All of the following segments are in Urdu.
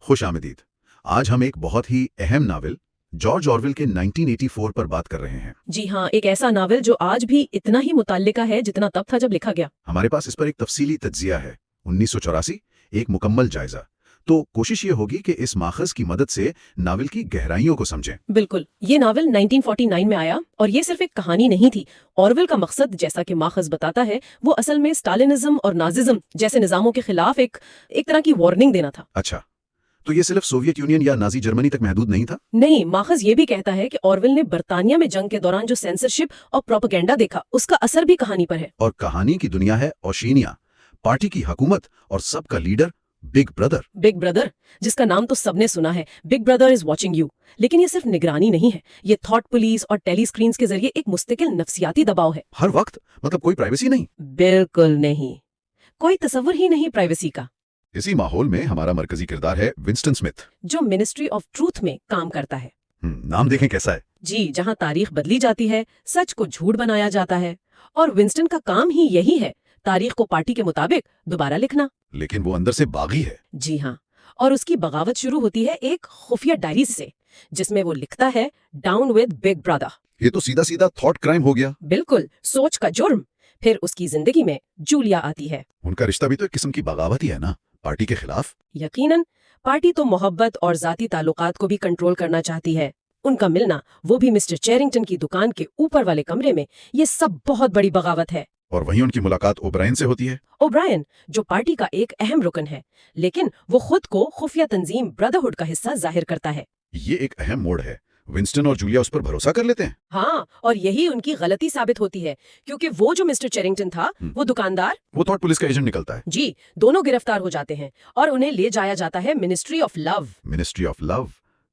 خوش آمدید. آج ہم ایک بہت ہی اہم ناول جارج آرویل کے 1984 پر بات کر رہے ہیں. جی ہاں، ایک ایسا ناول جو آج بھی اتنا ہی متعلقہ ہے جتنا تب تھا جب لکھا گیا. ہمارے پاس اس پر ایک تفصیلی تجزیہ ہے. 1984 ایک مکمل جائزہ. تو کوشش یہ ہوگی کہ اس ماخذ کی مدد سے ناول کی گہرائیوں کو سمجھیں. بالکل. یہ ناول 1949 میں آیا اور یہ صرف ایک کہانی نہیں تھی. آرویل کا مقصد، جیسا کہ ماخذ بتاتا ہے، وہ اصل میں اسٹالنزم اور ناززم جیسے نظاموں کے خلاف ایک طرح کی وارننگ دینا تھا. اچھا، تو یہ صرف سوویت یونین یا نازی جرمنی تک محدود نہیں تھا؟ نہیں، ماخذ یہ بھی کہتا ہے کہ آرویل نے برطانیہ میں جنگ کے دوران جو سینسرشپ اور پروپیگنڈا دیکھا، اس کا اثر بھی کہانی پر ہے. اور کہانی کی دنیا ہے اوشینیا، پارٹی کی حکومت اور سب کا leader big brother. Big brother, جس کا نام تو سب نے سنا ہے. Big brother is watching you. لیکن یہ صرف نگرانی نہیں ہے، یہ تھاٹ پولیس اور ٹیلی اسکرینز کے ذریعے ایک مستقل نفسیاتی دباؤ ہے. ہر وقت، مطلب کوئی پرائیویسی نہیں؟ بالکل نہیں، کوئی تصور ہی نہیں پرائیویسی کا. اسی ماحول میں ہمارا مرکزی کردار ہے ونسٹن اسمتھ، جو منسٹری آف ٹروتھ میں کام کرتا ہے. نام دیکھیں کیسا ہے. جی، جہاں تاریخ بدلی جاتی ہے، سچ کو جھوٹ بنایا جاتا ہے، اور ونسٹن کا کام ہی یہی ہے، تاریخ کو پارٹی کے مطابق دوبارہ لکھنا. لیکن وہ اندر سے باغی ہے. جی ہاں، اور اس کی بغاوت شروع ہوتی ہے ایک خفیہ ڈائری سے، جس میں وہ لکھتا ہے ڈاؤن ود بگ برادر. یہ تو سیدھا سیدھا تھاٹ کرائم ہو گیا. بالکل، سوچ کا جرم. پھر اس کی زندگی میں جولیا آتی ہے. ان کا رشتہ بھی تو ایک قسم کی بغاوت ہی ہے نا، پارٹی کے خلاف. یقیناً، پارٹی تو محبت اور ذاتی تعلقات کو بھی کنٹرول کرنا چاہتی ہے. ان کا ملنا، وہ بھی مسٹر چیرنگٹن کی دکان کے اوپر والے کمرے میں، یہ سب بہت بڑی بغاوت ہے. اور وہیں ان کی ملاقات اوبرائن سے ہوتی ہے. اوبرائن، جو پارٹی کا ایک اہم رکن ہے، لیکن وہ خود کو خفیہ تنظیم بردرہڈ کا حصہ ظاہر کرتا ہے. یہ ایک اہم موڑ ہے. ونسٹن اور جولیا اس پر بھروسہ کر لیتے ہیں. ہاں، اور یہی ان کی غلطی ثابت ہوتی ہے، کیونکہ وہ جو مسٹر چیرنگٹن تھا، وہ دکاندار، وہ تھاٹ پولیس کا ایجنٹ نکلتا ہے. جی، دونوں گرفتار ہو جاتے ہیں اور انہیں لے جایا جاتا ہے ministry of love. Ministry of love,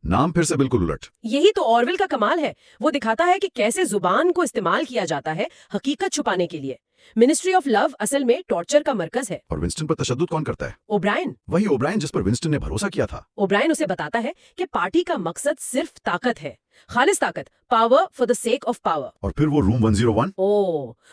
نام پھر سے بالکل الٹ. یہی تو آرویل کا کمال ہے. وہ دکھاتا ہے کہ کیسے زبان کو استعمال کیا جاتا ہے حقیقت چھپانے کے لیے. منسٹری آف لو اصل میں ٹارچر کا مرکز ہے. اور ونسٹن پر تشدد کون کرتا ہے؟ اوبرائن. وہی اوبرائن جس پر ونسٹن نے بھروسہ کیا تھا. اوبرائن اسے بتاتا ہے کہ پارٹی کا مقصد صرف طاقت ہے، خالص طاقت، power for the sake of power. اور پھر وہ روم 101.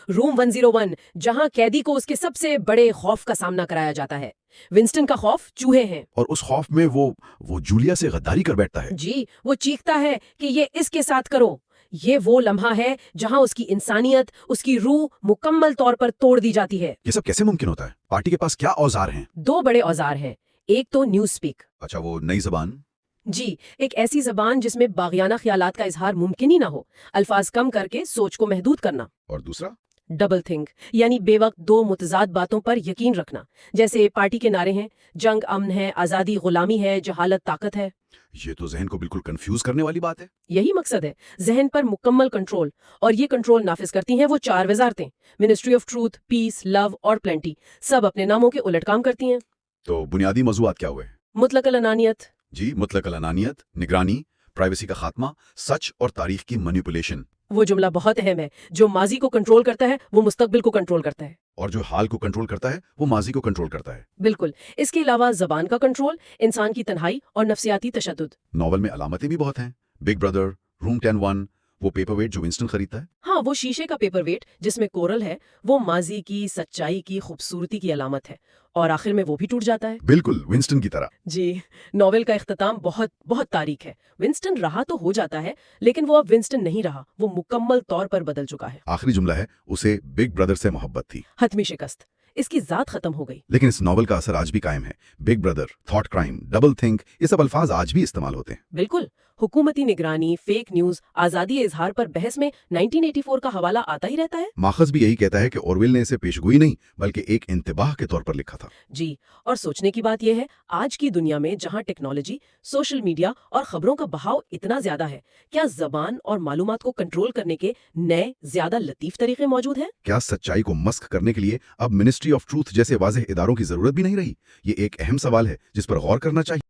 روم 101، جہاں قیدی کو اس کے سب سے بڑے خوف کا سامنا کرایا جاتا ہے. ونسٹن کا خوف چوہے ہیں. اور اس خوف میں وہ جولیا سے غداری کر بیٹھتا ہے. جی، وہ چیختا ہے کہ یہ اس کے ساتھ کرو. یہ وہ لمحہ ہے جہاں اس کی انسانیت، اس کی روح مکمل طور پر توڑ دی جاتی ہے. یہ سب کیسے ممکن ہوتا ہے؟ پارٹی کے پاس کیا اوزار ہیں؟ 2 بڑے اوزار ہیں. ایک تو نیوز سپیک. اچھا، وہ نئی زبان. جی، ایک ایسی زبان جس میں باغیانہ خیالات کا اظہار ممکن ہی نہ ہو، الفاظ کم کر کے سوچ کو محدود کرنا. اور دوسرا؟ ڈبل تھنک، یعنی بے وقت 2 متضاد باتوں پر یقین رکھنا. جیسے پارٹی کے نعرے ہیں، جنگ امن ہے، آزادی غلامی ہے، جہالت طاقت ہے. یہ تو ذہن کو بالکل کنفیوز کرنے والی بات ہے. یہی مقصد ہے، ذہن پر مکمل کنٹرول. اور یہ کنٹرول نافذ کرتی ہیں وہ 4 وزارتیں، منسٹری آف ٹروتھ، پیس، لو اور پلینٹی. سب اپنے ناموں کے الٹ کام کرتی ہیں. تو بنیادی موضوعات کیا ہوئے؟ مطلق الانانیت. جی، مطلق الانانیت، نگرانی، پرائیویسی کا خاتمہ، سچ اور تاریخ کی مینیپولیشن. وہ جملہ بہت اہم ہے. جو ماضی کو کنٹرول کرتا ہے وہ مستقبل کو کنٹرول کرتا ہے. اور جو حال کو کنٹرول کرتا ہے وہ ماضی کو کنٹرول کرتا ہے. بالکل. اس کے علاوہ زبان کا کنٹرول، انسان کی تنہائی اور نفسیاتی تشدد. ناول میں علامتیں بھی بہت ہیں. بگ بردر، روم 101، وہ پیپر ویٹ جو ونسٹن خریدتا ہے. ہاں، وہ شیشے کا پیپر ویٹ جس میں کورل ہے، وہ ماضی کی سچائی کی خوبصورتی کی علامت ہے. اور آخر میں وہ بھی ٹوٹ جاتا ہے. بالکل ونسٹن کی طرح. جی، ناول کا اختتام بہت بہت تاریخ ہے. ونسٹن رہا تو ہو جاتا ہے، لیکن وہ اب ونسٹن نہیں رہا. وہ مکمل طور پر بدل چکا ہے. آخری جملہ ہے، اسے بگ بردر سے محبت تھی. حتمی شکست. اس کی ذات ختم ہو گئی. لیکن اس ناول کا اثر آج بھی قائم ہے. Big brother, thought crime, double think, یہ سب الفاظ آج بھی استعمال ہوتے ہیں. بالکل. حکومتی نگرانی، فیک نیوز، آزادی اظہار پر بحث میں 1984 کا حوالہ آتا ہی رہتا ہے. ماخذ بھی یہی کہتا ہے کہ آرویل نے اسے پیشگوئی نہیں بلکہ ایک انتباہ کے طور پر لکھا تھا. جی، اور سوچنے کی بات یہ ہے، آج کی دنیا میں جہاں ٹیکنالوجی، سوشل میڈیا اور خبروں کا بہاؤ اتنا زیادہ ہے، کیا زبان اور معلومات کو کنٹرول کرنے کے نئے، زیادہ لطیف طریقے موجود ہیں؟ کیا سچائی کو مسخ کرنے کے لیے اب منسٹری آف ٹروتھ جیسے واضح اداروں کی ضرورت بھی نہیں رہی؟ یہ ایک اہم سوال ہے جس پر غور کرنا چاہیے.